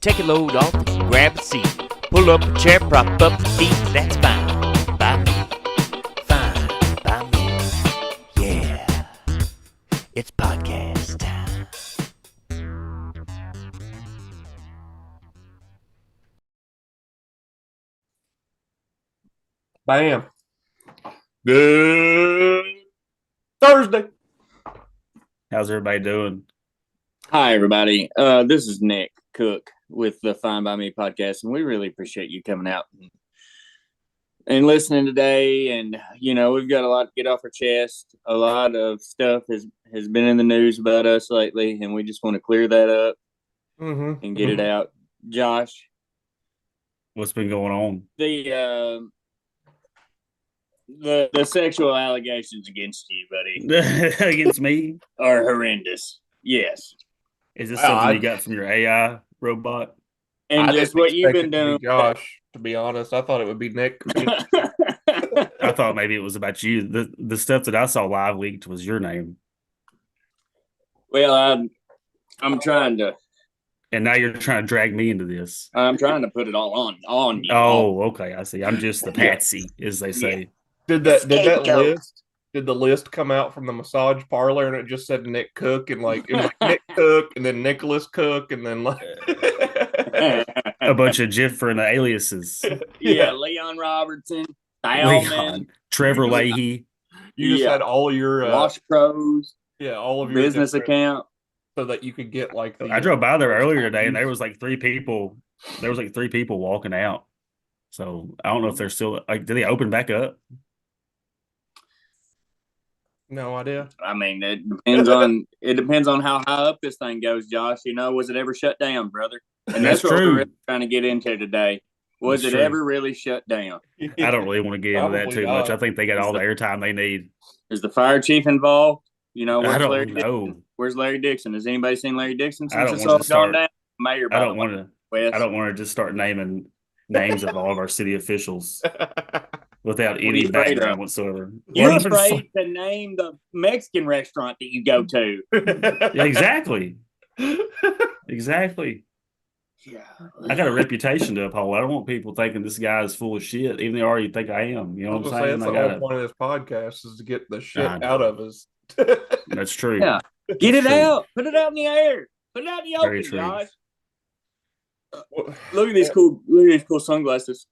Take a load off and grab a seat. Pull up a chair, prop up your feet. That's fine by me. Fine by me. Yeah. It's podcast time. Bam. Good Thursday. How's everybody doing? Hi, everybody. This is Nick Cook with the Fine by Me podcast, and we really appreciate you coming out and listening today. And we've got a lot to get off our chest. A lot of stuff has been in the news about us lately, and we just want to clear that up and get it out. Josh, What's been going on? The sexual allegations against you, buddy, Against me? are horrendous. Yes. Is this something you got from your AI robot? And just what you've been doing. Josh, to be honest, I thought it would be Nick. I thought maybe it was about you. The stuff that I saw live leaked was your name. Well, I'm trying to. And now you're trying to drag me into this. I'm trying to put it all on you. Oh, okay. I see. I'm just the patsy, as they say. Did the list come out from the massage parlor and it just said Nick Cook and like Nick Cook and then Nicholas Cook and then like A bunch of Jiffer and the aliases. Yeah, Leon Robertson, Leon, Trevor Leahy. You just had all your Wash Pros, all of your business account, so that you could get like I drove by there earlier today and there was like three people. There was like three people walking out. So I don't know if they're still like. Did they open back up? No idea. I mean, it depends on how high up this thing goes, Josh. Was it ever shut down, brother? And that's what we're really trying to get into today. Was it ever really shut down? I don't really want to get into that too much. I think they got all the airtime they need. Is the fire chief involved? I don't know. Where's Larry Dixon? Has anybody seen Larry Dixon since it's want all to start- gone down? Mayor, I don't want to just start naming names of all of our city officials without any background whatsoever. You're afraid to name the Mexican restaurant that you go to. Yeah, exactly. Exactly. Yeah. I got a reputation to uphold. I don't want people thinking this guy is full of shit, even though they already think I am. You know what I'm saying? That's the whole point of this podcast is to get the shit out of us. That's true. Yeah. Get it out. Put it out in the air. Put it out in the open, Josh. Look at these cool sunglasses.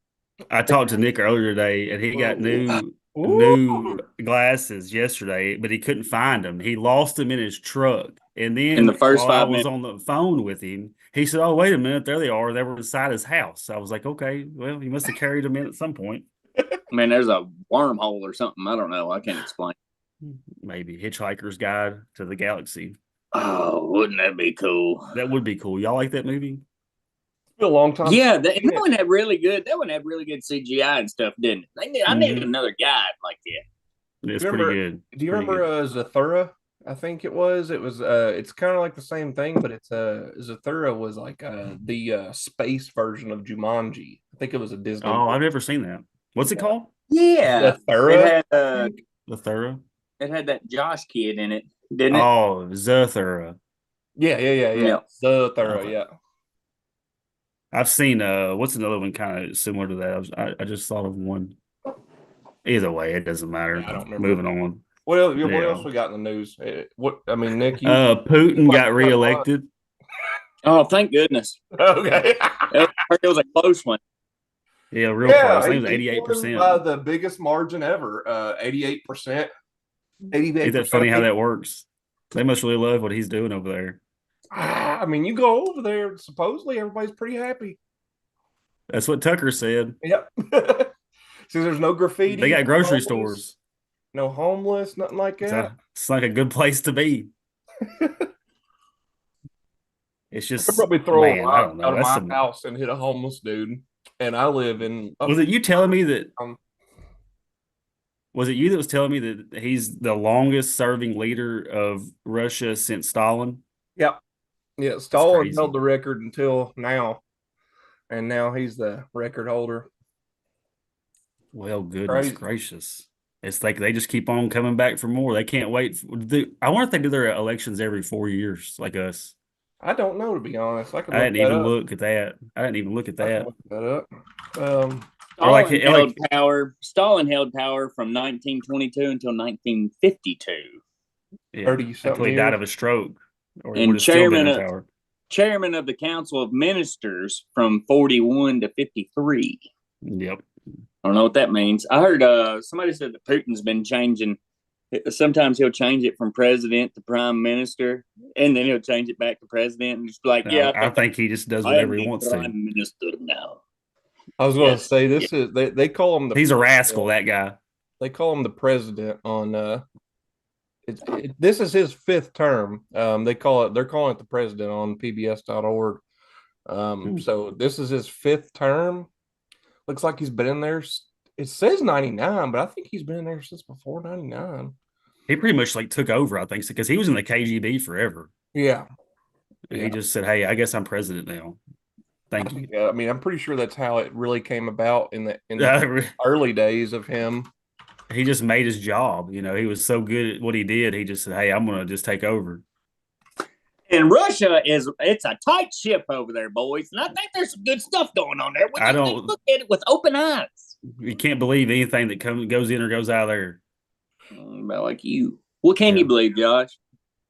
I talked to Nick earlier today, and he got new glasses yesterday, but he couldn't find them. He lost them in his truck, and then In the first while 5 I was minutes. on the phone with him, he said, "Oh, wait a minute, there they are. They were inside his house." I was like, "Okay, well, he must have carried them in at some point." I mean, there's a wormhole or something. I don't know. I can't explain. Maybe Hitchhiker's Guide to the Galaxy. Oh, wouldn't that be cool? That would be cool. Y'all like that movie? It's been a long time. Yeah, that one had really good. That one had really good CGI and stuff, didn't it? I needed another guide like that. It's pretty good. Do you remember Zathura? I think it was. It was. It's kind of like the same thing, but it's Zathura was like the space version of Jumanji. I think it was a Disney. Oh, I've never seen that. What's it called? Yeah, Zathura. Zathura. It had that Josh kid in it, didn't it? Oh, Zathura. Yeah. Yeah. Zathura. Okay. Yeah. I've seen what's another one kind of similar to that? I just thought of one. Either way, it doesn't matter. I don't remember. Moving on. What else we got in the news? Nick? Putin got reelected. Oh, thank goodness. Okay. It was a close one. Yeah, real close. I think it was 88%. By the biggest margin ever, 88%. 88%. Ain't that funny how that works? They must really love what he's doing over there. I mean, you go over there, supposedly everybody's pretty happy. That's what Tucker said. Yep. See, there's no graffiti. They got grocery stores. No homeless, nothing like that. It's like a good place to be. It's just I could probably throw a I rock don't know. out of my house and hit a homeless dude. And I live in. Was it you telling me that? Was it you that was telling me that he's the longest serving leader of Russia since Stalin? Yep. Yeah, Stalin held the record until now. And now he's the record holder. Well, goodness gracious. It's like they just keep on coming back for more. They can't wait. I wonder if they do their elections every 4 years like us. I don't know, to be honest. I could I look didn't that even up. look at that. I didn't even look at I can that. look that up. Or like, Stalin held power. Stalin held power from 1922 until 1952, Yeah, 30 until something he died years. of a stroke, or he and would have still been in chairman power. chairman of the Council of Ministers from 41 to 53. Yep. I don't know what that means. I heard somebody said that Putin's been changing. Sometimes he'll change it from president to prime minister, and then he'll change it back to president, and just be like, No, yeah, I think he just does I whatever am he the wants prime to. minister now. I was going to Yes. say this is they call him the. He's a rascal, that guy. They call him the president on. This is his fifth term. They're calling it the president on PBS.org. So this is his fifth term. Looks like he's been in there. It says 99, but I think he's been in there since before 99. He pretty much like took over, I think, because he was in the KGB forever. Yeah. And he just said, "Hey, I guess I'm president now. Thank you." Yeah, I mean, I'm pretty sure that's how it really came about in the early days of him. He just made his job. You know, he was so good at what he did. He just said, "Hey, I'm going to just take over." And Russia it's a tight ship over there, boys. And I think there's some good stuff going on there. I don't look at it with open eyes. You can't believe anything that goes in or goes out of there. About like you. What can you believe, Josh?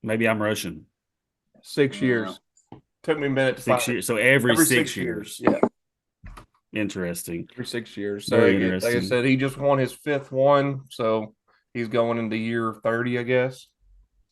Maybe I'm Russian. 6 years. Took me a minute to 6 years. So every 6 years. years. Yeah. Interesting. Every 6 years. So Very like I interesting. said, he just won his fifth one. So he's going into year 30, I guess.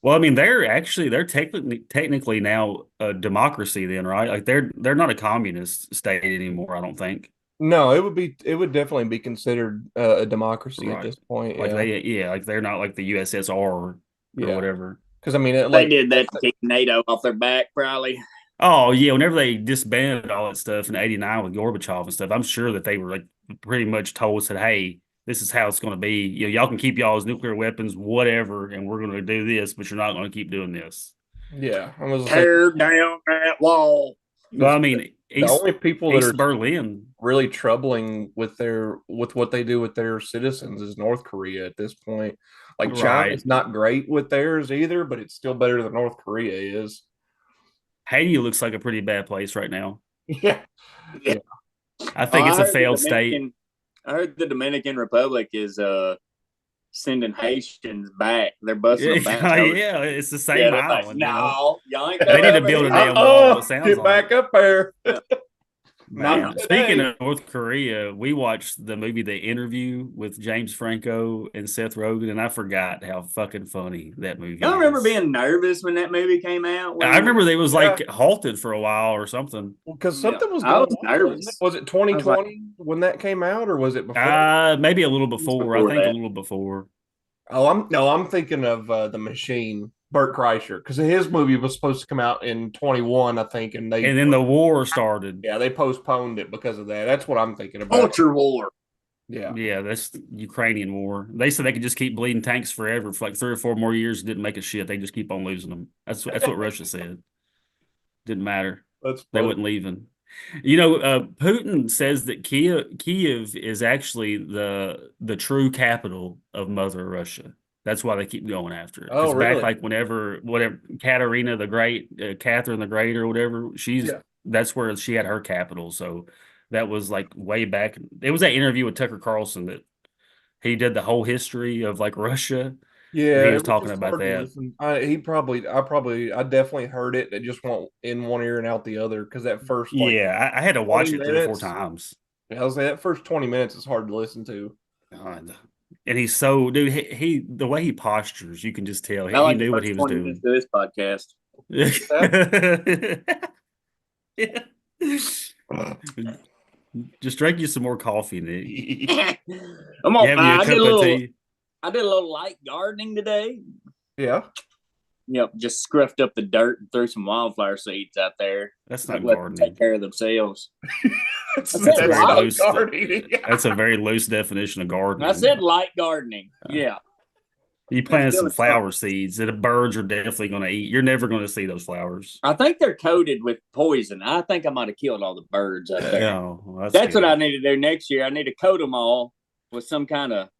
Well, I mean, they're technically now a democracy then, right? Like they're not a communist state anymore, I don't think. No, it would definitely be considered a democracy at this point. Like yeah. like they're not like the USSR or whatever. Because I mean, they did that to keep NATO off their back, probably. Oh yeah, whenever they disbanded all that stuff in '89 with Gorbachev and stuff, I'm sure that they were like pretty much told, said, "Hey, this is how it's going to be. You know, y'all can keep y'all's nuclear weapons, whatever, and we're going to do this, but you're not going to keep doing this." Yeah, I was tear down that wall. Well, I mean, the only people that are Berlin really troubling with what they do with their citizens is North Korea at this point. Like China is not great with theirs either, but it's still better than North Korea is. Haiti looks like a pretty bad place right now. Yeah. I think it's a failed state. I heard the Dominican Republic is sending Haitians back. They're busting them back. Yeah, it's the same island. Like, no, y'all ain't they need to build a damn wall. It sounds get back up there. Man, speaking of North Korea, we watched the movie The Interview with James Franco and Seth Rogen, and I forgot how fucking funny that movie I remember being nervous when that movie came out. I remember they was like halted for a while or something. Because something was going on. Nervous. Was it 2020 when that came out, or was it before? Maybe a little before. I think a little before. Oh, I'm thinking of The Machine, Bert Kreischer, because his movie was supposed to come out in 21, I think, and then the war started. Yeah, they postponed it because of that. That's what I'm thinking about. Culture war. Yeah, that's the Ukrainian war. They said they could just keep bleeding tanks forever for like 3 or 4 more years. Didn't make a shit. They just keep on losing them. That's what Russia said. Didn't matter. They wasn't leaving. You know, Putin says that Kiev is actually the true capital of Mother Russia. That's why they keep going after it. Oh, really? Back like whatever Katerina the Great, Catherine the Great or whatever, that's where she had her capital. So that was like way back. It was that interview with Tucker Carlson that he did the whole history of like Russia. Yeah, he was talking about that. I definitely heard it. It just went in one ear and out the other because that first. I had to watch it 3 or 4 times. I was like, that first 20 minutes is hard to listen to. God. And he's so he the way he postures, you can just tell he knew what he was doing. To this podcast. Just drink you some more coffee, Nick. I did a little light gardening today. Yeah. Yep, just scruffed up the dirt and threw some wildflower seeds out there. That's not gardening. Take care of themselves. That's a very loose definition of gardening. I said light gardening. Yeah. You planted some flower seeds that the birds are definitely going to eat. You're never going to see those flowers. I think they're coated with poison. I think I might have killed all the birds out there. Well, that's what I need to do next year. I need to coat them all with some kind of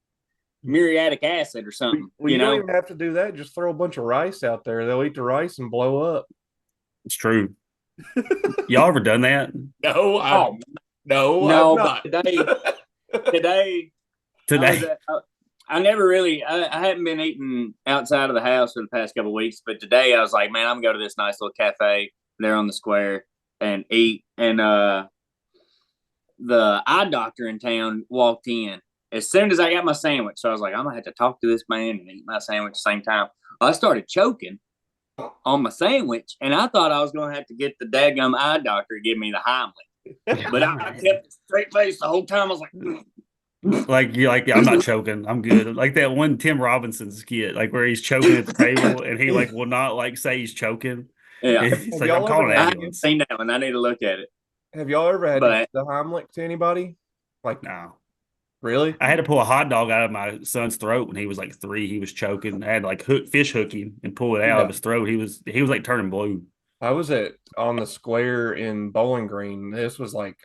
muriatic acid or something. You don't even have to do that. Just throw a bunch of rice out there. They'll eat the rice and blow up. It's true. Y'all ever done that? No, no, I'm but not. today, Today? I never really, I haven't been eating outside of the house for the past couple of weeks, but today I was like, man, I'm going to go to this nice little cafe there on the square and eat. And the eye doctor in town walked in as soon as I got my sandwich. So I was like, I'm going to have to talk to this man and eat my sandwich at the same time. I started choking on my sandwich, and I thought I was going to have to get the daggum eye doctor to give me the Heimlich. But I kept a straight face the whole time. I was like, you're like, yeah, I'm not choking. I'm good. Like that one Tim Robinson skit, like where he's choking at the table and he like will not like say he's choking. yeah. He's like, I'm calling an I haven't ambulance. seen that one. I need to look at it. Have y'all ever had But- the Heimlich to anybody? Like, No. really? I had to pull a hot dog out of my son's throat when he was like 3. He was choking. I had to like fish hook him and pull it out of his throat. He was like turning blue. I was on the square in Bowling Green. This was like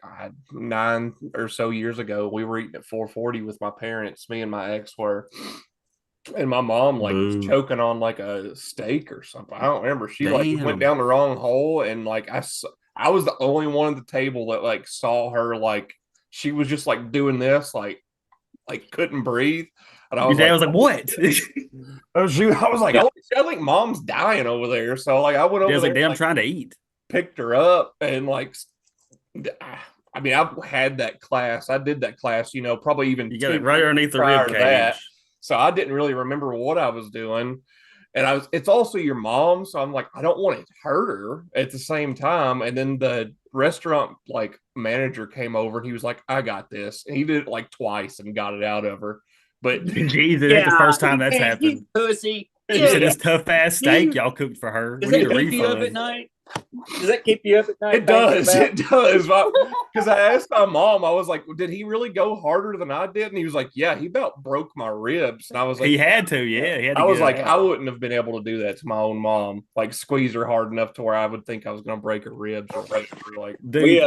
9 or so years ago. We were eating at 440 with my parents. Me and my ex were, and my mom like was Boo. choking on like a steak or something. I don't remember. She like Damn. went down the wrong hole, and like I was the only one at the table that like saw her like she was just like doing this like couldn't breathe. And I Your was dad like, was like, what? I was like, Yeah. oh, shit, I think mom's dying over there. So like I went over Dad's there, like, damn, I'm like, trying to eat. picked her up, and like, I mean, I've had that class. I did that class, probably even You got it 10 right years underneath the prior rib to cage. that. So I didn't really remember what I was doing. And it's also your mom. So I'm like, I don't want to hurt her at the same time. And then the restaurant like manager came over and he was like, I got this. And he did it like twice and got it out of her. But Jesus, that's the first time that's happened. Pussy. You said this tough ass steak y'all cooked for her. Does We need that a keep you up at refund. night? Does that keep you up at night? it does. It does. Because I asked my mom, I was like, did he really go harder than I did? And he was like, yeah, he about broke my ribs. And I was like, He had to, yeah. He had to I was get it like, out. I wouldn't have been able to do that to my own mom, like squeeze her hard enough to where I would think I was going to break her ribs or like. Dude,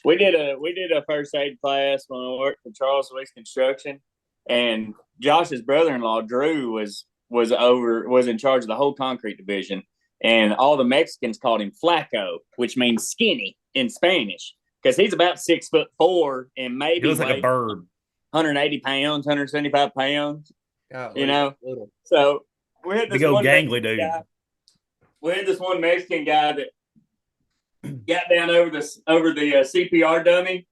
We did a first aid class when I worked for Charles Willis Construction, and Josh's brother-in-law Drew was in charge of the whole concrete division, and all the Mexicans called him Flaco, which means skinny in Spanish, because he's about 6'4" and maybe he was like a bird. 180 pounds, 175 pounds. Golly, So we had this Big old one gangly Mexican dude. guy. We had this one Mexican guy that got down over the CPR dummy,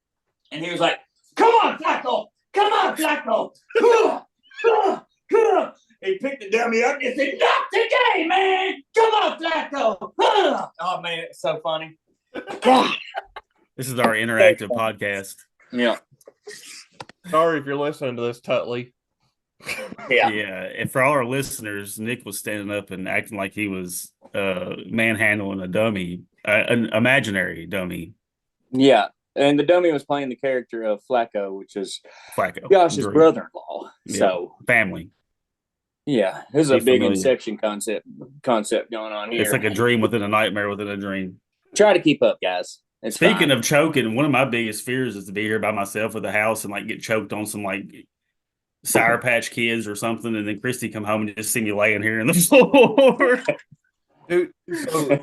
and he was like, "Come on, Flaco! Come on, Flaco! He picked the dummy up and said, "Not today, man! Come on, Flaco!" Oh man, it's so funny. God. This is our interactive podcast. Yeah. Sorry if you're listening to this, Tutley. Yeah. Yeah. And for all our listeners, Nick was standing up and acting like he was manhandling a dummy, an imaginary dummy. Yeah. And the dummy was playing the character of Flaco, which is Flacco. Josh's Drew. brother-in-law. Yeah. So Family. yeah, there's a Be big familiar. Inception concept going on here. It's like a dream within a nightmare within a dream. Try to keep up, guys. It's Speaking fine. of choking, one of my biggest fears is to be here by myself at the house and like get choked on some like Sour Patch Kids or something, and then Christy come home and just see me laying here in the floor. Dude, so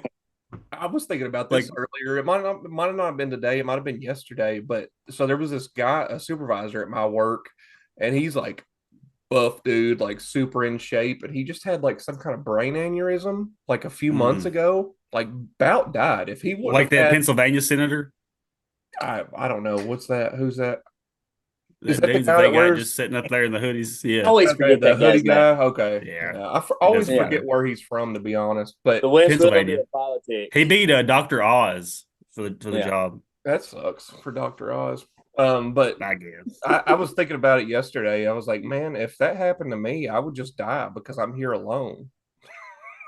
I was thinking about this earlier. It might have not been today. It might have been yesterday. But so there was this guy, a supervisor at my work, and he's like buff dude, like super in shape, and he just had like some kind of brain aneurysm like a few months ago. Like about died. If he would Like that had, Pennsylvania senator. I don't know. What's that? Who's that? That Is that the dude's guy that that guy wears- just sitting up there in the hoodies. Yeah. Always Okay, forget the that hoodie guy's name. guy. Okay, Yeah. I always doesn't forget matter. where he's from, to be honest. But The West Pennsylvania. Little politics. He beat Dr. Oz for the Yeah. job, that sucks for Dr. Oz. But I guess. I was thinking about it yesterday. I was like, man, if that happened to me, I would just die because I'm here alone.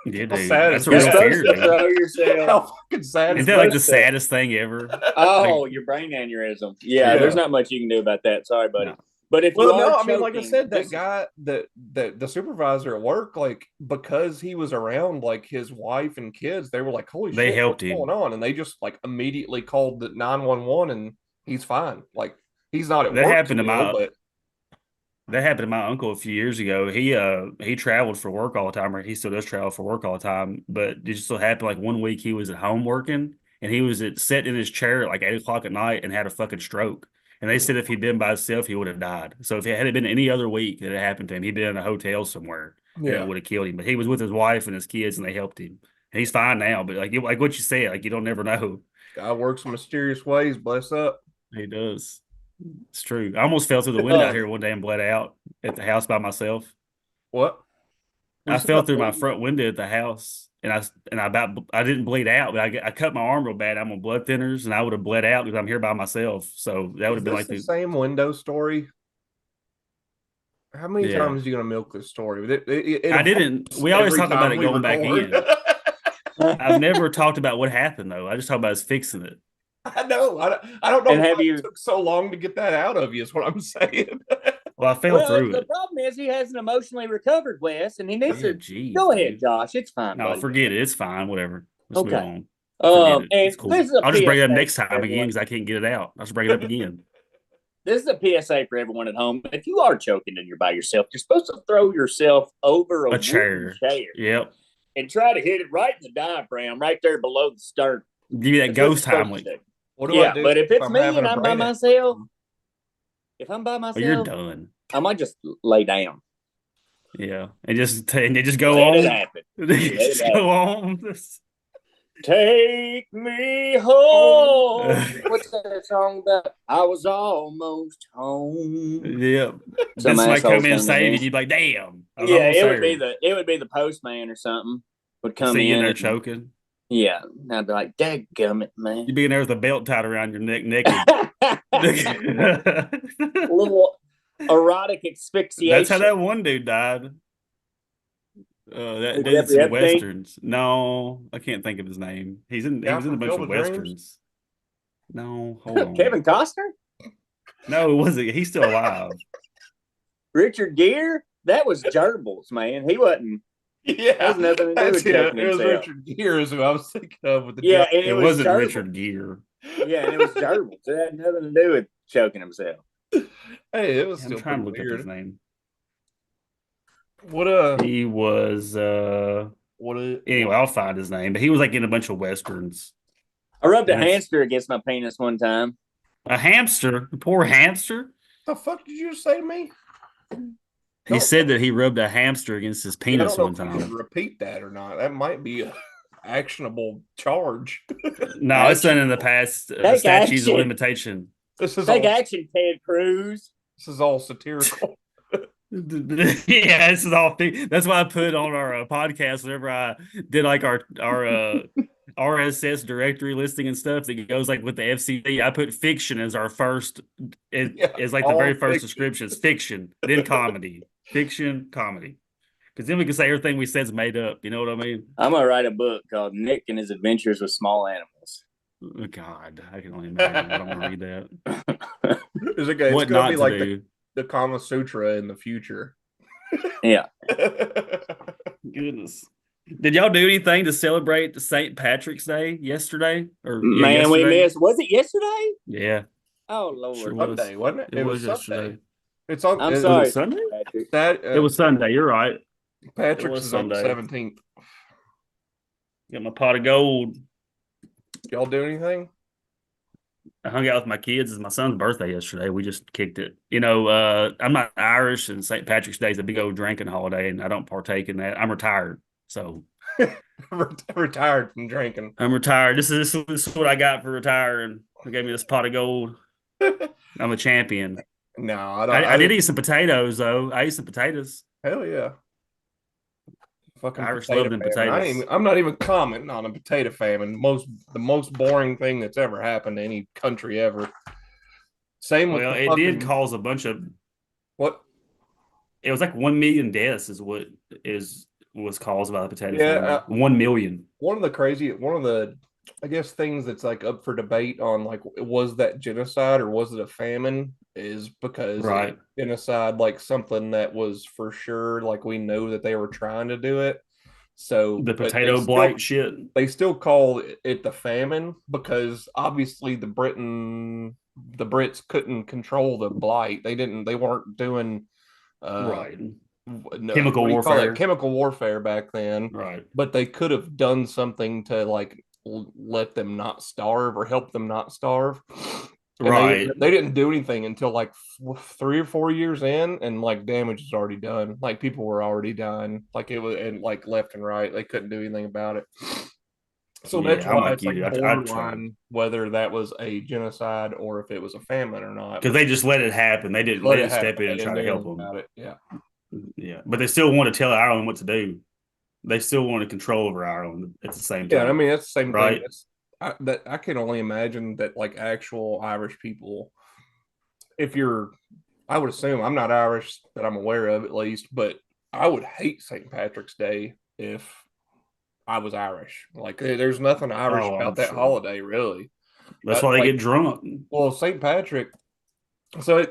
Yeah, How dude. sad That's is a real You're that? fear, supposed to dude. throw yourself. How fucking sad Isn't is that like that? the saddest thing ever? Oh, your brain aneurysm. Yeah, Yeah. there's not much you can do about that. Sorry, buddy. No. But if Well, you are no, I mean, like I choking, said, that this- guy, the supervisor at work, like because he was around like his wife and kids, they were like, "Holy They shit, helped what's him. going on?" And they just like immediately called the 911, and he's fine. Like he's not at That work happened to still, my- but That happened to my uncle a few years ago. He traveled for work all the time, or he still does travel for work all the time. But it just so happened like one week he was at home working, and he was sat in his chair at like 8 o'clock at night and had a fucking stroke. And they said if he'd been by himself, he would have died. So if it had been any other week that it happened to him, he'd been in a hotel somewhere, and it would have killed him. But he was with his wife and his kids, and they helped him. And he's fine now. But like what you said, like you don't never know. God works in mysterious ways. Bless up. He does. It's true. I almost fell through the window out here one day and bled out at the house by myself. What? I fell through my front window at the house, and I didn't bleed out, but I cut my arm real bad. I'm on blood thinners, and I would have bled out because I'm here by myself. So that would have been like the same window story. How many times are you gonna milk this story? I didn't. We always talk about it going back in. I've never talked about what happened though. I just talk about us fixing it. I know. I don't know why it took so long to get that out of you, is what I'm saying. Well, I fell through it. The problem is he hasn't emotionally recovered, Wes, and he needs to. Go ahead, Josh. It's fine. No, forget it. It's fine. Whatever. Let's move on. And it's cool. I'll just bring it up next time again because I can't get it out. I'll just bring it up again. This is a PSA for everyone at home. If you are choking and you're by yourself, you're supposed to throw yourself over a chair. Yep. And try to hit it right in the diaphragm, right there below the sternum. Give you that ghost Heimlich. What do I do? But if it's me and I'm by myself, you're done. I might just lay down. Yeah, and just go on. Let it happen. Just go on. Take me home. What's that song about? I was almost home. Yeah, this might come in and save you. You'd be like, "Damn!" It would be the postman or something would come in there choking. Yeah, and I'd be like, "Dadgummit, man!" You'd be in there with a belt tied around your neck, naked. A little erotic asphyxiation. That's how that one dude died. That did some westerns. No, I can't think of his name. He was in a bunch of westerns. No, hold on. Kevin Costner? No, it wasn't. He's still alive. Richard Gere? That was Gerbils, man. He wasn't. Yeah, has nothing to do with it. It was Richard Gere is who I was thinking of with the it wasn't Richard Gere. Yeah, and it was Gerbils. It had nothing to do with choking himself. Hey, it was still trying to look weird. up his name. He was anyway, I'll find his name, but he was like in a bunch of westerns. I rubbed a hamster against my penis one time. A hamster? A poor hamster? The fuck did you say to me? He said that he rubbed a hamster against his penis one time. I don't know if you can repeat that or not. That might be an actionable charge. No, it's done in the past. Statutes of limitation. Take action, Ted Cruz. This is all satirical. Yeah, this is all. That's why I put on our podcast whenever I did like our RSS directory listing and stuff that goes like with the FCD. I put fiction as our first. It's like the very first description. It's fiction, then comedy. Fiction, comedy. Because then we can say everything we said is made up. You know what I mean? I'm gonna write a book called Nick and His Adventures with Small Animals. Oh, God, I can only imagine. I don't want to read that. It's going to be like the Kama Sutra in the future. Yeah. Goodness. Did y'all do anything to celebrate St. Patrick's Day yesterday? Man, we missed. Was it yesterday? Yeah. Oh, Lord. Sure Sunday, wasn't it? It was yesterday. It's on. I'm sorry. Was it Sunday? It was Sunday. You're right. Patrick's is on the 17th. Got my pot of gold. Y'all do anything? I hung out with my kids. It's my son's birthday yesterday. We just kicked it. You know, I'm not Irish, and St. Patrick's Day is a big old drinking holiday, and I don't partake in that. I'm retired, so. Retired from drinking. I'm retired. This is what I got for retiring. They gave me this pot of gold. I'm a champion. No, I don't. I did eat some potatoes, though. I ate some potatoes. Hell yeah. Fucking Irish love them potatoes. I'm not even commenting on a potato famine. The most boring thing that's ever happened to any country ever. Same with it did cause a bunch of what? It was like 1 million deaths is what was caused by the potato famine. 1 million. One of the I guess things that's like up for debate on like was that genocide or was it a famine is because genocide like something that was for sure like we know that they were trying to do it. So the potato blight shit. They still call it the famine because obviously the Brits couldn't control the blight. They weren't doing Right. No, Chemical what do you call it? warfare. Chemical warfare back then. Right. But they could have done something to like let them not starve or help them not starve. And Right. they didn't do anything until like 3 or 4 years in, and like damage is already done. Like people were already dying. Like it was, and like left and right, they couldn't do anything about it. So that's I'm why like it's like you. I'd try. borderline whether that was a genocide or if it was a famine or not. Because they just let it happen. They didn't. Let They it didn't step happen. in They and try didn't to do help anything them. about it. Yeah. Yeah, but they still want to tell Ireland what to do. They still want to control over Ireland at the same time. Yeah, I mean that's the same right? thing. I can only imagine that like actual Irish people, if you're, I would assume I'm not Irish that I'm aware of at least, but I would hate St. Patrick's Day if I was Irish. Like there's nothing Irish Oh, I'm about that sure. holiday, really. That's why they Like, get drunk. well, St. Patrick. So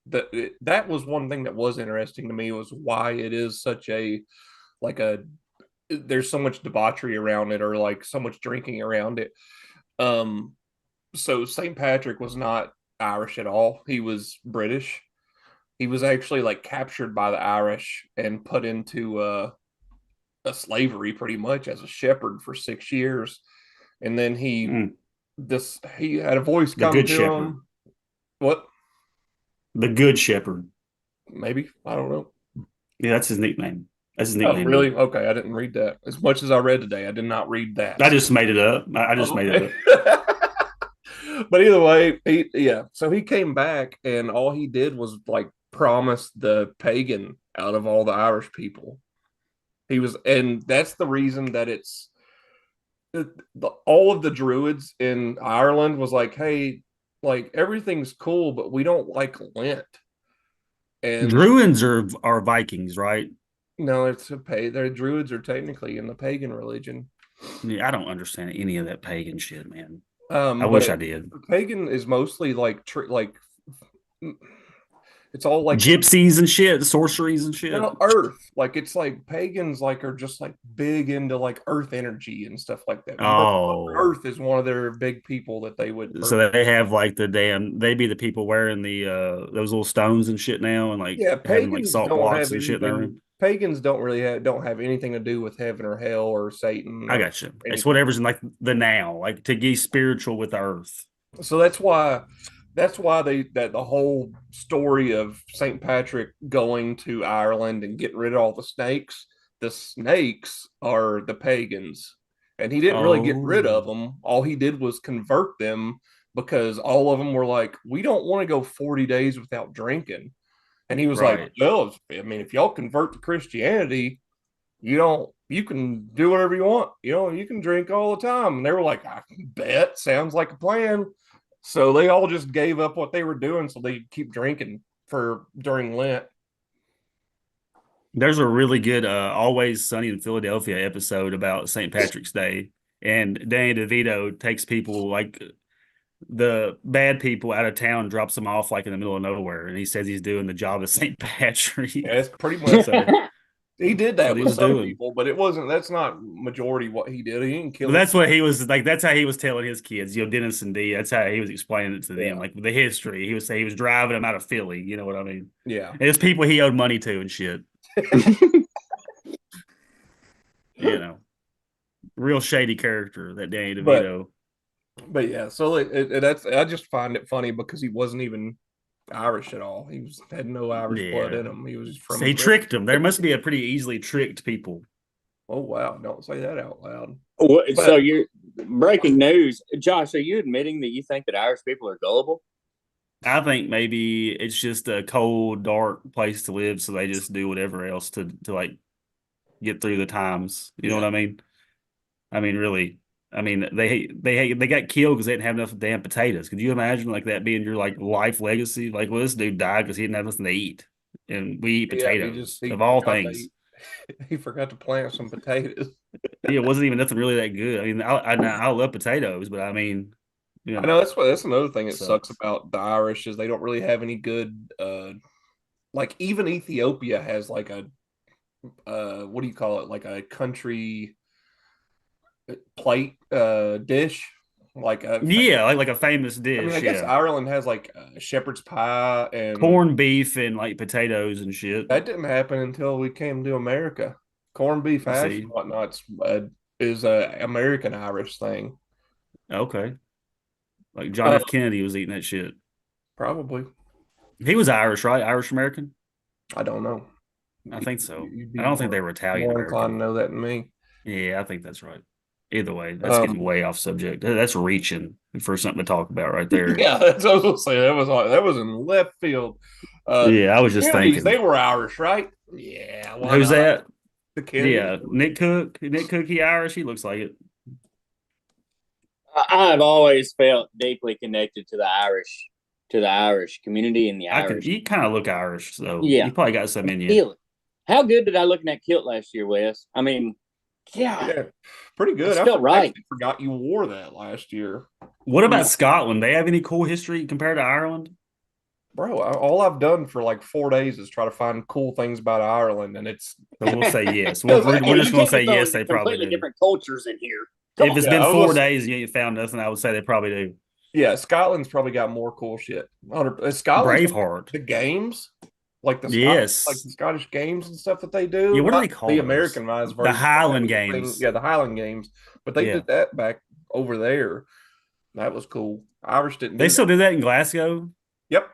that was one thing that was interesting to me was why it is such a like a there's so much debauchery around it or like so much drinking around it. Um, so St. Patrick was not Irish at all. He was British. He was actually like captured by the Irish and put into a slavery pretty much as a shepherd for 6 years. And then he had a voice The come Good to Shepherd. him. What? The Good Shepherd. Maybe. I don't know. Yeah, that's his nickname. That's his Oh, nickname. really? Okay, I didn't read that. As much as I read today, I did not read that. I just made it up. I just made it up. But either way, so he came back and all he did was like promise the pagan out of all the Irish people. And that's the reason that all of the druids in Ireland was like, hey, like everything's cool, but we don't like Lent. And Druids are Vikings, right? no, their druids are technically in the pagan religion. Yeah, I don't understand any of that pagan shit, man. I wish I did. Pagan is mostly like it's all like gypsies and shit, sorceries and shit. No, Earth. Like it's like pagans like are just like big into like Earth energy and stuff like that. Oh, Earth is one of their big people that they would. So they have like they be the people wearing the those little stones and shit now, and like having like salt blocks and shit in their room. Pagans don't have anything to do with heaven or hell or Satan. I got you. It's anything. whatever's in like the now, like to get spiritual with Earth. So that's why the whole story of St. Patrick going to Ireland and getting rid of all the snakes are the pagans. And he didn't really get rid of them. All he did was convert them because all of them were like, we don't want to go 40 days without drinking. And he was like, well, I mean, if y'all convert to Christianity, you can do whatever you want. You can drink all the time. And they were like, I bet, sounds like a plan. So they all just gave up what they were doing so they keep drinking during Lent. There's a really good Always Sunny in Philadelphia episode about St. Patrick's Day. And Danny DeVito takes people like the bad people out of town, drops them off like in the middle of nowhere. And he says he's doing the job of St. Patrick. Yeah, it's pretty much he did that with some people, but that's not majority what he did. He didn't kill. That's what he was like. That's how he was telling his kids, Dennis and Dee. That's how he was explaining it to them, like the history. He would say he was driving them out of Philly. You know what I mean? Yeah. And it's people he owed money to and shit. Real shady character that Danny DeVito. But yeah, so that's I just find it funny because he wasn't even Irish at all. He had no Irish blood in him. He was from. So he tricked them. There must be a pretty easily tricked people. Oh wow! Don't say that out loud. So you're breaking news, Josh. Are you admitting that you think that Irish people are gullible? I think maybe it's just a cold, dark place to live, so they just do whatever else to like get through the times. You know what I mean? I mean, really. I mean, they got killed because they didn't have enough damn potatoes. Could you imagine like that being your like life legacy? Like, well, this dude died because he didn't have nothing to eat, and we eat potatoes of all things. He forgot to plant some potatoes. It wasn't even nothing really that good. I mean, I love potatoes, but I mean, I know that's another thing that sucks about the Irish is they don't really have any good. Like even Ethiopia has like a what do you call it? Like a country plate dish like like a famous I dish. mean, I guess Yeah, Ireland has like shepherd's pie and corned beef and like potatoes and shit. that didn't happen until we came to America. Corned beef I hash see. and whatnot is a American Irish thing. Okay, like John F. Kennedy was eating that shit. Probably. He was Irish, right? Irish American. I don't know. I think so. You'd I be don't think they were Italian more inclined to American. know that than me. Yeah, I think that's right. Either way, that's getting way off subject. That's reaching for something to talk about right there. Yeah, that's what I was gonna say. That was in left field. Yeah, I was just Kennedys, thinking. they were Irish, right? Yeah, why Who's not? that? The Kennedys. Yeah, Nick Cook. Nick Cook, he Irish. He looks like it. I've always felt deeply connected to the Irish community and the Irish. You kind of look Irish, so Yeah. you probably got some in you. Kilt. How good did I look in that kilt last year, Wes? I mean, Yeah, pretty good. It's still right. I forgot you wore that last year. What about Scotland? They have any cool history compared to Ireland? Bro, all I've done for like 4 days is try to find cool things about Ireland, and it's. So we'll say yes. We're just going to say yes. They probably completely do. different cultures in here. If it's been 4 days and you ain't found nothing, I would say they probably do. Yeah, Scotland's probably got more cool shit. Scotland, Braveheart. the games, like the Yes, like the Scottish games and stuff that they do. Yeah, what do they call the those? Americanized version? The Highland games. Yeah, the Highland games. But they did that back over there. That was cool. Irish didn't. They still do that in Glasgow. Yep.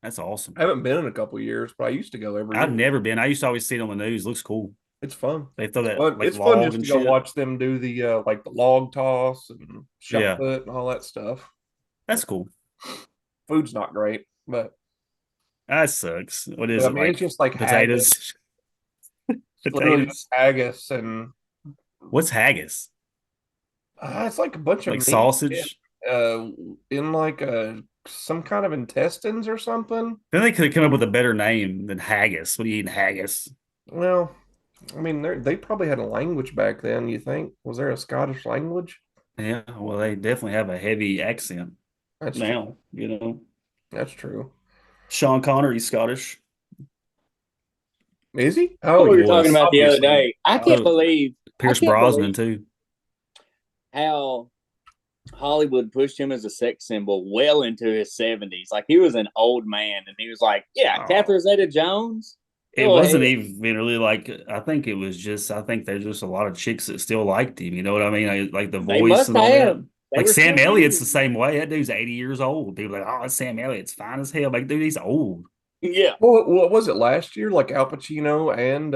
That's awesome. I haven't been in a couple of years, but I used to go every year. I've never been. I used to always see it on the news. Looks cool. It's fun. They throw that. It's fun just to go watch them do the like the log toss and shot put and all that stuff. That's cool. Food's not great, but that sucks. What is it? It's just like potatoes. Potatoes. Haggis and what's haggis? It's like a bunch of like sausage. In like some kind of intestines or something. Then they could have come up with a better name than haggis. What are you eating haggis? Well, I mean, they probably had a language back then. You think was there a Scottish language? Yeah, well, they definitely have a heavy accent. That's now, true. you know. That's true. Sean Connery's Scottish. Is he? Oh, we were talking about the other day. I can't believe Pierce Brosnan too. How Hollywood pushed him as a sex symbol well into his 70s. Like he was an old man, and he was like, "Yeah, Catherine Zeta-Jones." It wasn't even really like. I think it was just. I think there's just a lot of chicks that still liked him. You know what I mean? Like the voice and all that. Like Sam Elliott's the same way. That dude's 80 years old. People are like, oh, Sam Elliott's fine as hell. Like, dude, he's old. Yeah. Well, what was it last year? Like Al Pacino and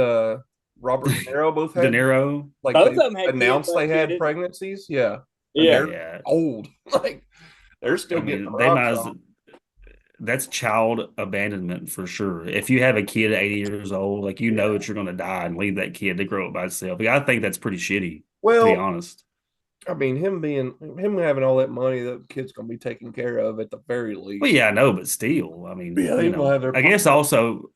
Robert De Niro both had. De Niro. Like both of them had announced they had pregnancies. Yeah. Yeah. Old. Like they're still getting. That's child abandonment for sure. If you have a kid at 80 years old, like you know that you're going to die and leave that kid to grow up by itself. Like, I think that's pretty shitty. Well, to be honest. I mean, him having all that money, the kid's gonna be taken care of at the very least. Well, yeah, I know, but still, I mean, I guess also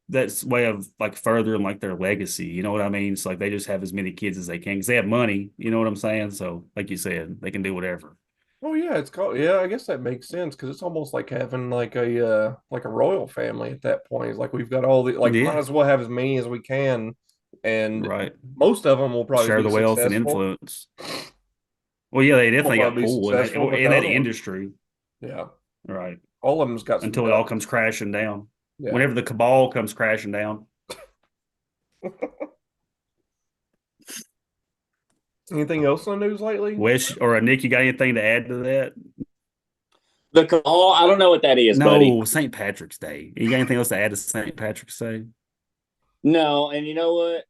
that's way of like furthering like their legacy. You know what I mean? It's like they just have as many kids as they can because they have money. You know what I'm saying? So, like you said, they can do whatever. Oh yeah, it's called. Yeah, I guess that makes sense because it's almost like having like a royal family at that point. It's like we've got all the might as well have as many as we can, and most of them will probably share the wealth and influence. Well, yeah, they definitely got pulled in that industry. Yeah. Right. All of them's got until it all comes crashing down. Yeah. Whenever the cabal comes crashing down. Anything else on the news lately? Wes or Nick, you got anything to add to that? The cabal, I don't know what that is. No, St. Patrick's Day. You got anything else to add to St. Patrick's Day? No, and you know what?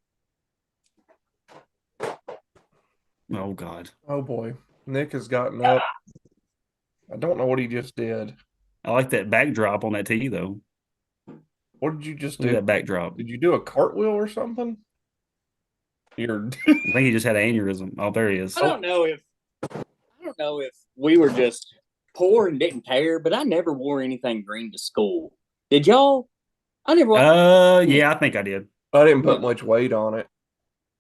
Oh God. Oh boy. Nick has gotten up. I don't know what he just did. I like that backdrop on that tee though. What did you just do? That backdrop. Did you do a cartwheel or something? I think he just had an aneurysm. Oh, there he is. I don't know if we were just poor and didn't care, but I never wore anything green to school. Did y'all? I never. Yeah, I think I did. I didn't put much weight on it.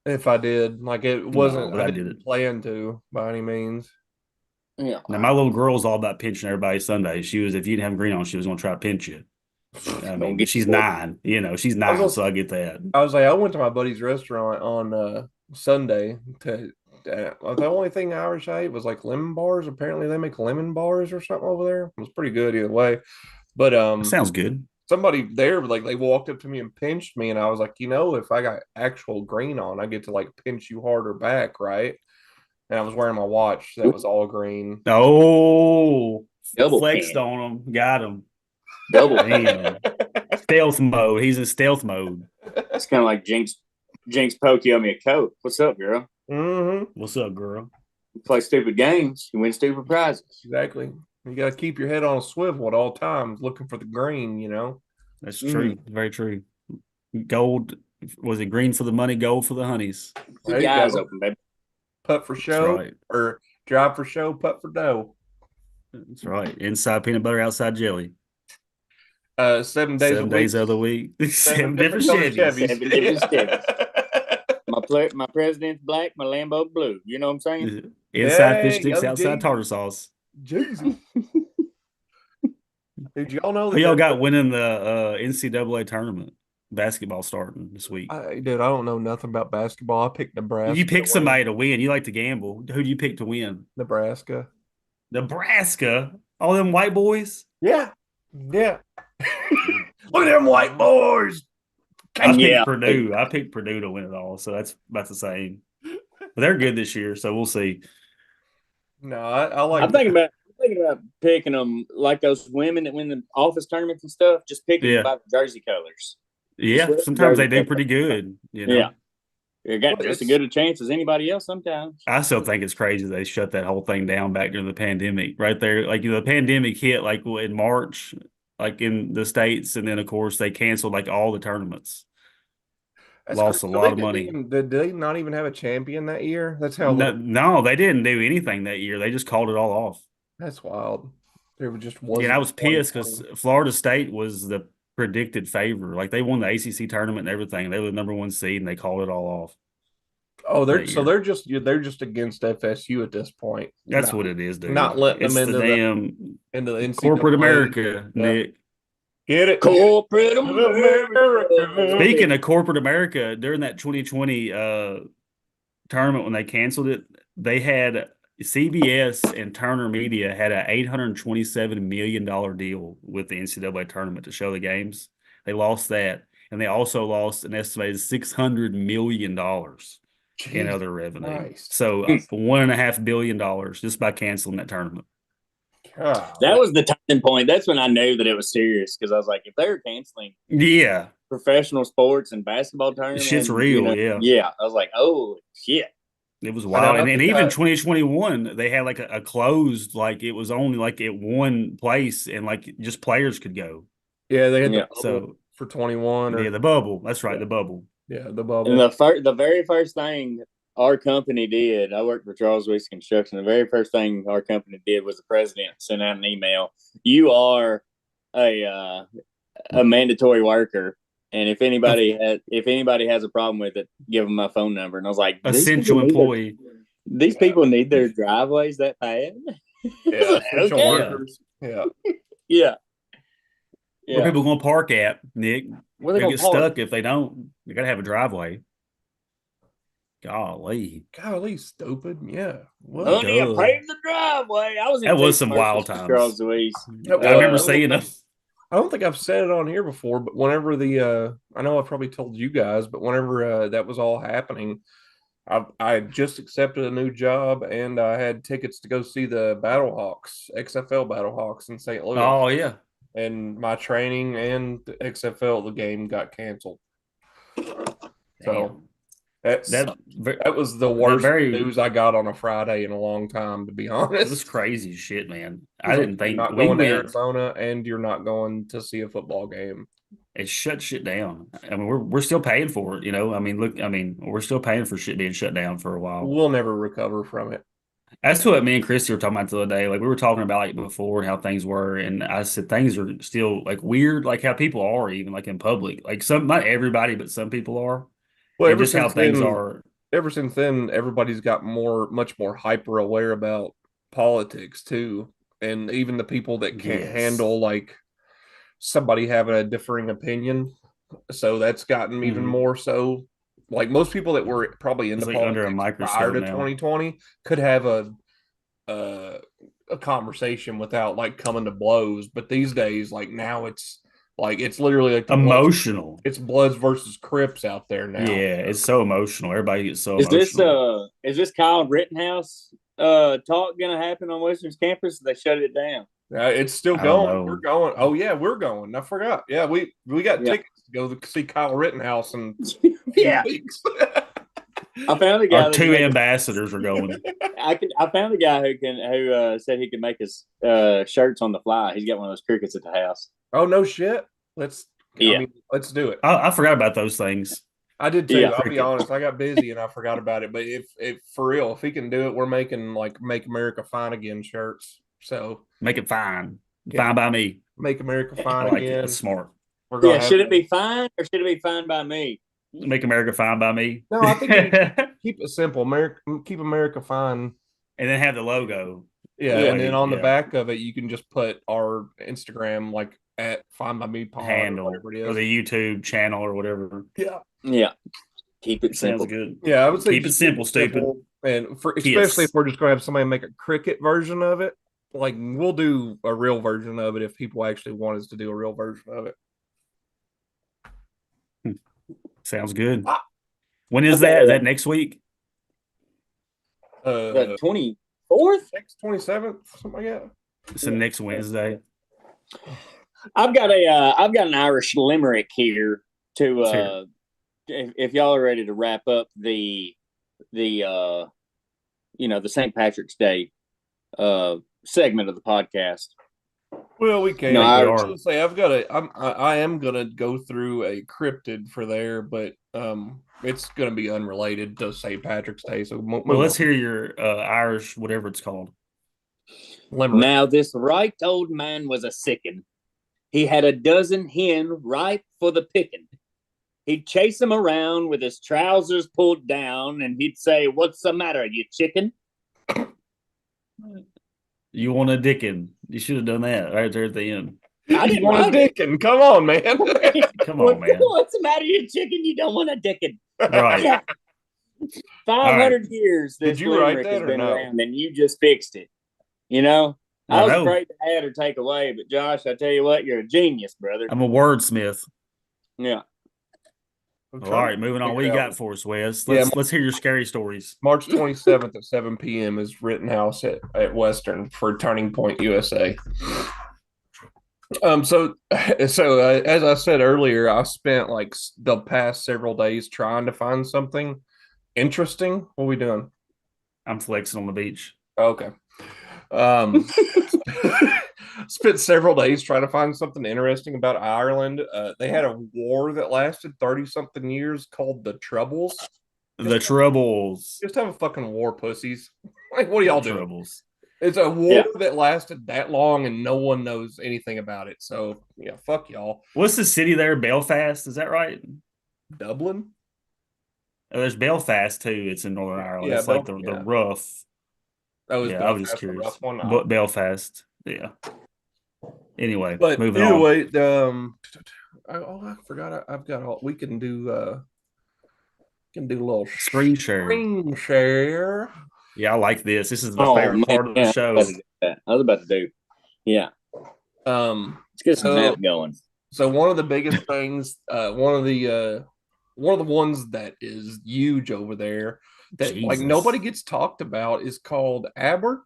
If I did, like it wasn't, I didn't plan to by any means. Yeah. Now my little girl's all about pinching everybody's Sunday. She was, if you didn't have green on, she was going to try to pinch you. I mean, she's 9. You know, she's 9, so I get that. I was like, I went to my buddy's restaurant on Sunday to The only thing Irish I ate was like lemon bars. Apparently, they make lemon bars or something over there. It was pretty good either way. But Sounds good. somebody there, like, they walked up to me and pinched me, and I was like, if I got actual green on, I get to like pinch you harder back, right? And I was wearing my watch that was all green. Oh, Double flexed pin. on him. Got him. Double. Damn. Stealth mode. He's in stealth mode. It's kind of like Jinx poke you on me a coat. What's up, girl? Mm-hmm. What's up, girl? You play stupid games, you win stupid prizes. Exactly. You got to keep your head on a swivel at all times, looking for the green. That's true. Very true. Gold. Was it green for the money, gold for the honeys? There Keep you your eyes go. open, baby. Putt for show, right. or drive for show, putt for dough. That's right. Inside peanut butter, outside jelly. 7 days 7 days of the week. 7 different colored Chevys. 7 different Chevys. My president's black, my Lambo blue. You know what I'm saying? Inside fish Hey, sticks, young outside G. tartar sauce. Jesus. Did y'all know Who that? y'all got winning the NCAA tournament? Basketball starting this week. Dude, I don't know nothing about basketball. I picked Nebraska. You pick somebody to win. You like to gamble. Who do you pick to win? Nebraska. Nebraska? All them white boys? Yeah. Look at them white boys. I picked Purdue. I picked Purdue to win it all. So that's about the same. But they're good this year, so we'll see. No, I like. I'm thinking about picking them like those women that win the office tournaments and stuff. Just picking them by the jersey colors. Yeah, sometimes they do pretty good. Yeah, you got just as good a chance as anybody else. Sometimes I still think it's crazy they shut that whole thing down back during the pandemic. Right there, like the pandemic hit like in March, like in the States, and then of course they canceled like all the tournaments. Lost a lot of money. Did they not even have a champion that year? That's how. No, they didn't do anything that year. They just called it all off. That's wild. There just wasn't. Yeah, I was pissed because Florida State was the predicted favor. Like they won the ACC tournament and everything. They were the number 1 seed, and they called it all off. Oh, they're just against FSU at this point. That's what it is, dude. Not letting it's them into the NCAA. corporate America, Nick. Get it? Corporate America. Speaking of corporate America, during that 2020 tournament when they canceled it, they had CBS and Turner Media had an $827 million deal with the NCAA tournament to show the games. They lost that, and they also lost an estimated $600 million in other revenue. Christ. So $1.5 billion just by canceling that tournament. God. That was the turning point. That's when I knew that it was serious, because I was like, if they were canceling professional sports and basketball tournaments, shit's real. Yeah. I was like, oh shit. It was wild. And even 2021, they had like a closed, like it was only like at one place and like just players could go. Yeah, they had for 21. The bubble. That's right, the bubble. Yeah, the bubble. And the very first thing our company did, I worked for Charles Weiss Construction. The very first thing our company did was the president sent out an email. You are a mandatory worker, and if anybody has a problem with it, give them my phone number. And I was like, essential employee. These people need their driveways that bad? Yeah, essential workers. Yeah. Yeah. Where people going to park at, Nick? Where they get stuck if they don't. You got to have a driveway. Golly, stupid. Yeah. Honey, I paved the driveway. That was some wild times. Charles Louise. I remember seeing them. I don't think I've said it on here before, but whenever I know I've probably told you guys, but whenever that was all happening, I just accepted a new job and I had tickets to go see the Battlehawks, XFL Battlehawks in St. Louis. Oh yeah. And my training and the XFL, the game got canceled. So that was the worst news I got on a Friday in a long time, to be honest. It was crazy shit, man. I didn't think you're not going to Arizona and you're not going to see a football game. It shut shit down. I mean, we're still paying for it, I mean, we're still paying for shit being shut down for a while. We'll never recover from it. That's what me and Christy were talking about the other day. Like we were talking about like before and how things were, and I said things are still like weird, like how people are even like in public. Like not everybody, but some people are. Well, just how things are. Ever since then, everybody's got much more hyper aware about politics too, and even the people that can't handle like somebody having a differing opinion. So that's gotten even more so. like most people that were probably into It's like under a politics prior microscope to now. 2020 could have a conversation without like coming to blows. But these days, like now it's literally like Emotional. It's Bloods versus Crips out there now. Yeah, it's so emotional. Everybody gets so Is emotional. this Kyle Rittenhouse talk gonna happen on Western's campus? They shut it down. It's still I don't going. know. We're going. Oh yeah, we're going. I forgot. Yeah, we got tickets to go see Kyle Rittenhouse in Yeah. weeks. I found a guy. Our two ambassadors are going. I found a guy who said he could make his shirts on the fly. He's got one of those crickets at the house. Oh no shit. Let's Yeah. I mean, let's do it. I forgot about those things. I did too. Yeah. I'll be honest. I got busy and I forgot about it. But if for real, if he can do it, we're making like "Make America Fine Again" shirts. So Make it fine. Yeah. Fine by me. "Make America I Fine like Again." it. That's smart. We're gonna Yeah. Should it be fine or should it be fine by me? Make America fine by me. No, I think keep it simple. Keep America fine. And then have the logo. Yeah, Yeah. and then on the back of it, you can just put our Instagram, like at Fine by Me Pod Handle or whatever it is, or the YouTube channel or whatever. Yeah, Yeah. Keep it Sounds simple. good. yeah. I would say Keep it just simple, stupid. and especially Yes. if we're just going to have somebody make a cricket version of it. Like we'll do a real version of it if people actually want us to do a real version of it. Sounds good. When is that? Is that next week? The 24th? 27th, something like that. It's the next Wednesday. I've got an Irish limerick here to if y'all are ready to wrap up the St. Patrick's Day segment of the podcast. Well, we can. No, I we was are. gonna say I am gonna go through a cryptid for there, but it's gonna be unrelated to St. Patrick's Day. So Well, let's hear your Irish, whatever it's called. Limerick. Now this right old man was a sickin'. He had a dozen hen ripe for the picking. He'd chase 'em around with his trousers pulled down, and he'd say, "What's the matter, you chicken?" You want a dickin'. You should have done that right there at the end. I didn't You want a write it. dickin'? Come on, man. Come on, man. What's the matter, you chicken? You don't want a dickin'. Right. Yeah. 500 years this Did you write limerick that has or been no? around, and you just fixed it. You know? I I was know. afraid to add or take away, but Josh, I tell you what, you're a genius, brother. I'm a wordsmith. Yeah. I'm All trying right, to moving on. What figure you out. got for us, Wes? Yeah, Let's hear your scary stories. March 27th at 7 p.m. is Rittenhouse at Western for Turning Point USA. So as I said earlier, I spent like the past several days trying to find something interesting. What are we doing? I'm flexing on the beach. Okay. Spent several days trying to find something interesting about Ireland. They had a war that lasted 30-something years called the Troubles. The Troubles. Just have a fucking war, pussies. Like, what are y'all doing? Troubles. It's a war that lasted that long and no one knows anything about it. So, yeah, fuck y'all. What's the city there? Belfast? Is that right? Dublin? There's Belfast too. It's in Northern Ireland. Yeah, It's like the rough. That was I was just Belfast, the curious. rough one. But Belfast. Yeah. Anyway, But moving either on. way, I forgot. I've got all. We can do a little Screen share. screen share. Yeah, I like this. This is my favorite part of the show. I was about to do. Yeah. Let's get some map going. So one of the biggest things, one of the ones that is huge over there that like Jesus. nobody gets talked about is called Abhartach.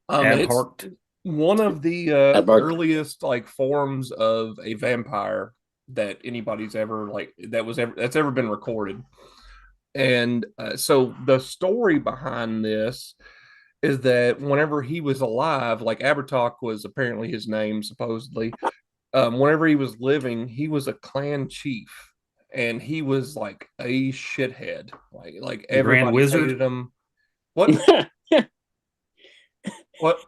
Abhart. It's one of the Abhart. earliest like forms of a vampire that anybody's ever that's ever been recorded. And so the story behind this is that whenever he was alive, like Abhartach was apparently his name, supposedly. Whenever he was living, he was a clan chief, and he was like a shithead. Like everybody Grand Wizard? hated him. What? What?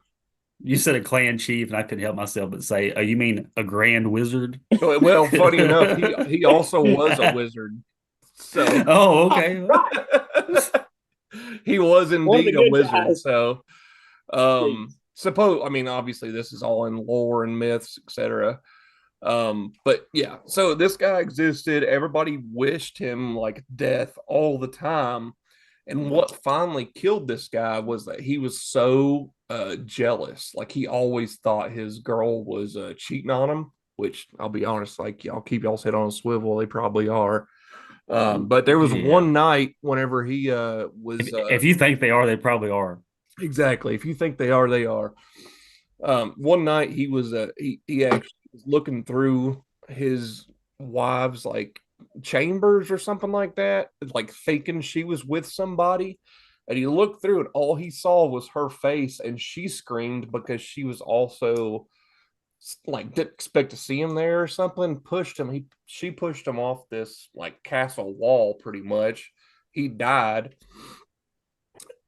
You said a clan chief, and I couldn't help myself but say, "Oh, you mean a grand wizard?" Well, funny enough, he also was a wizard. So, Oh, okay. he was One of the indeed a good wizard. guys. So, obviously, this is all in lore and myths, etc. But yeah, so this guy existed. Everybody wished him like death all the time. And what finally killed this guy was that he was so jealous. Like he always thought his girl was cheating on him, which I'll be honest, like y'all keep y'all's head on a swivel. They probably are. But there was Yeah. one night whenever he was If you think they are, they probably are. exactly. If you think they are, they are. One night he was he actually was looking through his wife's like chambers or something like that, like thinking she was with somebody. And he looked through and all he saw was her face, and she screamed because she was also like didn't expect to see him there or something. Pushed him. She pushed him off this like castle wall pretty much. He died.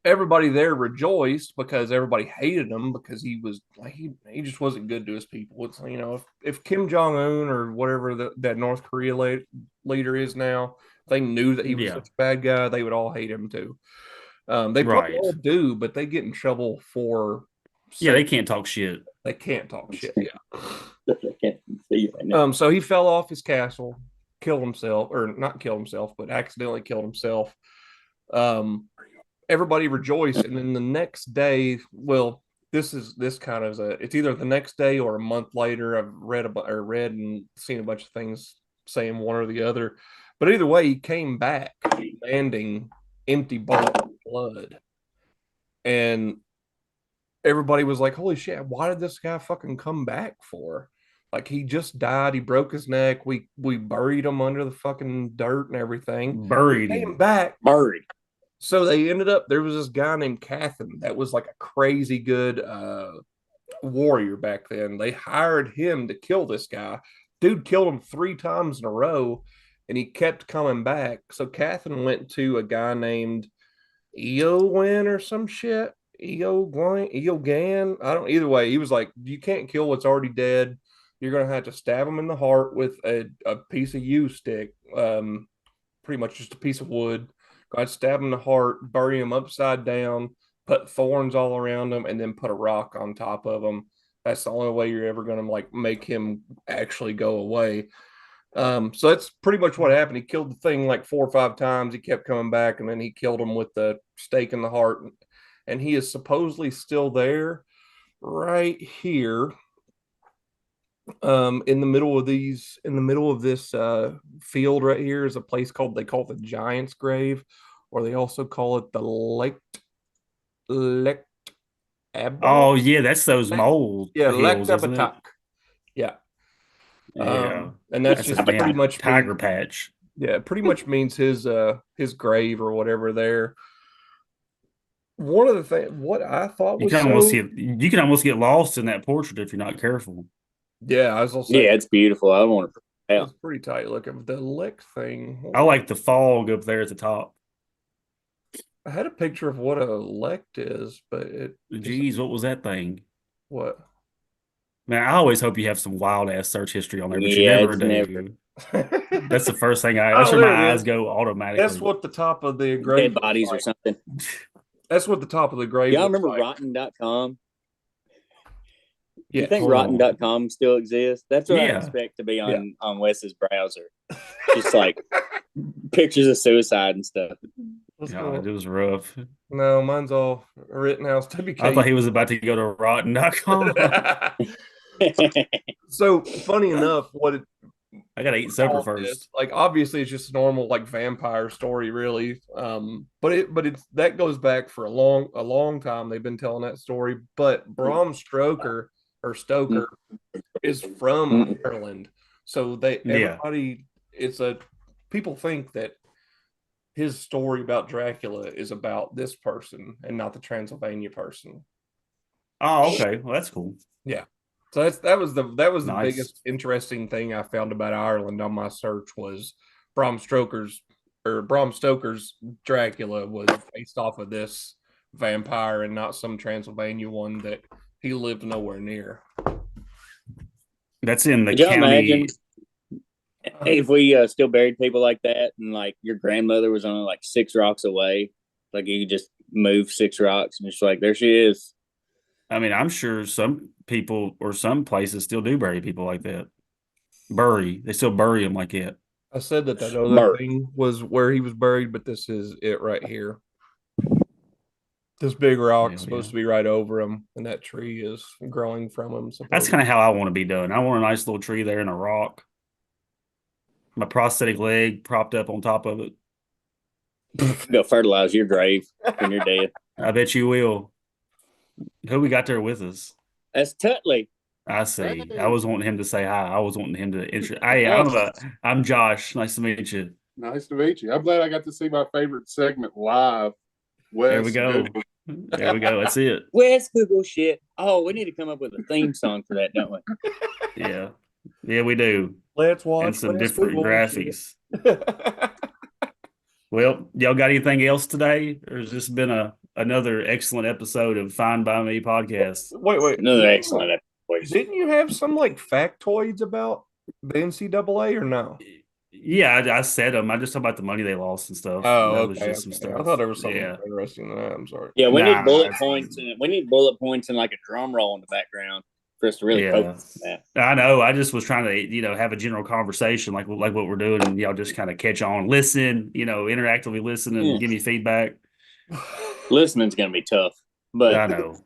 Everybody there rejoiced because everybody hated him because he was like he just wasn't good to his people. It's if Kim Jong Un or whatever that North Korea leader is now, if they knew that he was such a bad guy, they would all hate him too. They probably all do, but they get in trouble for they can't talk shit. They can't talk shit. Yeah. They can't see right now. So he fell off his castle, killed himself, or not killed himself, but accidentally killed himself. Everybody rejoiced, and then the next day, well, this kind of it's either the next day or a month later. I've read and seen a bunch of things saying one or the other, but either way, he came back demanding empty bowls of blood, and everybody was like, "Holy shit! Why did this guy fucking come back for?" Like he just died. He broke his neck. We buried him under the fucking dirt and everything. Buried he him. came back. Buried. So they ended up, there was this guy named Cathan that was like a crazy good warrior back then. They hired him to kill this guy. Dude killed him 3 times in a row, and he kept coming back. So Cathan went to a guy named Eowyn or some shit. Eogan. I don't, either way, he was like, you can't kill what's already dead. You're going to have to stab him in the heart with a piece of yew stick, pretty much just a piece of wood. I'd stab him in the heart, bury him upside down, put thorns all around him, and then put a rock on top of him. That's the only way you're ever going to like make him actually go away. So that's pretty much what happened. He killed the thing like 4 or 5 times. He kept coming back, and then he killed him with the stake in the heart. And he is supposedly still there right here. In the middle of this field right here is a place they call the Giant's Grave, or they also call it the Lect Oh yeah, that's those mold hills, isn't it? Yeah. Yeah. And that's just pretty much tiger patch. Yeah, it pretty much means his grave or whatever there. One of the things what I thought was you can almost get lost in that portrait if you're not careful. Yeah, I was also it's beautiful. I want to. It's pretty tight looking. The lick thing. I like the fog up there at the top. I had a picture of what a lect is, but Geez, what was that thing? What? Man, I always hope you have some wild ass search history on there, but you never do. That's the first thing that's where my eyes go automatically. That's what the top of the grave. Dead bodies or something. That's what the top of the grave. Y'all remember Rotten.com? Yeah. You think Rotten.com still exists? That's what I expect to be on Wes's browser. Just like pictures of suicide and stuff. It was rough. No, mine's all Rittenhouse WK. I thought he was about to go to Rotten.com. So funny enough, I gotta eat supper first. Like obviously it's just a normal like vampire story, really. But it's that goes back for a long time. They've been telling that story. But Bram Stoker is from Ireland. So people think that his story about Dracula is about this person and not the Transylvania person. Oh, okay. Well, that's cool. Yeah. So that was the Nice. biggest interesting thing I found about Ireland on my search was Bram Stoker's Dracula was based off of this vampire and not some Transylvania one that he lived nowhere near. That's in the Could you county. imagine if we still buried people like that, and like your grandmother was only like 6 rocks away, like you could just move 6 rocks and just like there she is. I mean, I'm sure some people or some places still do bury people like that. bury. They still bury him like that. I said that other Buried. thing was where he was buried, but this is it right here. This big rock's Yeah, supposed yeah. to be right over him, and that tree is growing from him. That's kind of how I want to be done. I want a nice little tree there in a rock. My prosthetic leg propped up on top of it. Go fertilize your grave when you're dead. I bet you will. Who we got there with us? That's Tutley. I see. Hey. I was wanting him to say hi. I was wanting him to Hey, I'm Josh. Nice to meet you. Nice to meet you. I'm glad I got to see my favorite segment live. There we go. There we go. That's it. Where's Google shit? Oh, we need to come up with a theme song for that, don't we? Yeah. Yeah, we do. Let's watch And some West different Football graphics. shit. Well, y'all got anything else today? Or has this been another excellent episode of Fine by Me podcast? Wait. Another excellent episode. Didn't you have some like factoids about the NCAA or no? Yeah, I said them. I just talked about the money they lost and stuff. Oh, That was okay. just some stuff. I thought there was something Yeah. more interesting than that. I'm sorry. Yeah, we Nah, need bullet it's points, fine. and we need bullet points and like a drum roll in the background for us to really Yeah. focus on that. I know. I just was trying to, have a general conversation like what we're doing, and y'all just kind of catch on, listen, interactively listen and Yeah. give me feedback. Listening's gonna be tough, but I know.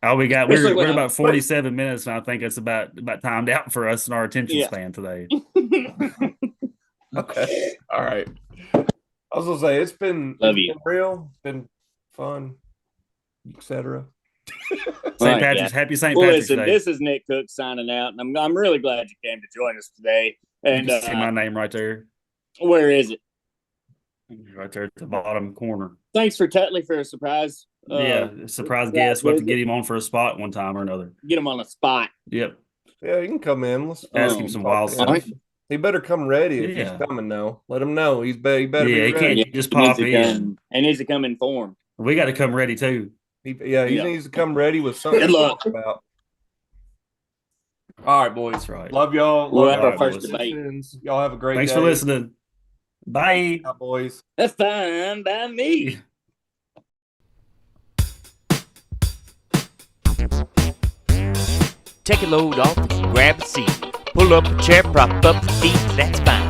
All we got, Especially we're when about I'm- 47 minutes, and I think it's about timed out for us and our attention Yeah. span today. Okay. All right. I was gonna say it's been real, it's been fun, etc. St. Patrick's, happy St. Well, Patrick's listen, Day. this is Nick Cook signing out, and I'm really glad you came to join us today. You And can see my name right there, where is it? right there at the bottom corner. Thanks for Tutley for a surprise. Surprise guest. We'll have to get him on for a spot one time or another. Get him on the spot. Yep. Yeah, you can come in. Let's Ask him some wild talk to him. stuff. He better come ready if Yeah. he's coming now. Let him know. He better Yeah, be he ready. can't just He needs pop to in. He needs to come informed. We got to come ready too. He Yeah. needs to come ready with something Good to luck. talk about. All right, boys. That's right. Love y'all. We'll Love have our y'all. first Citizens. Y'all have a great Thanks day. for listening. Bye. Bye, boys. That's fine by me. Take a load off, grab a seat. Pull up a chair, prop up your feet, that's fine.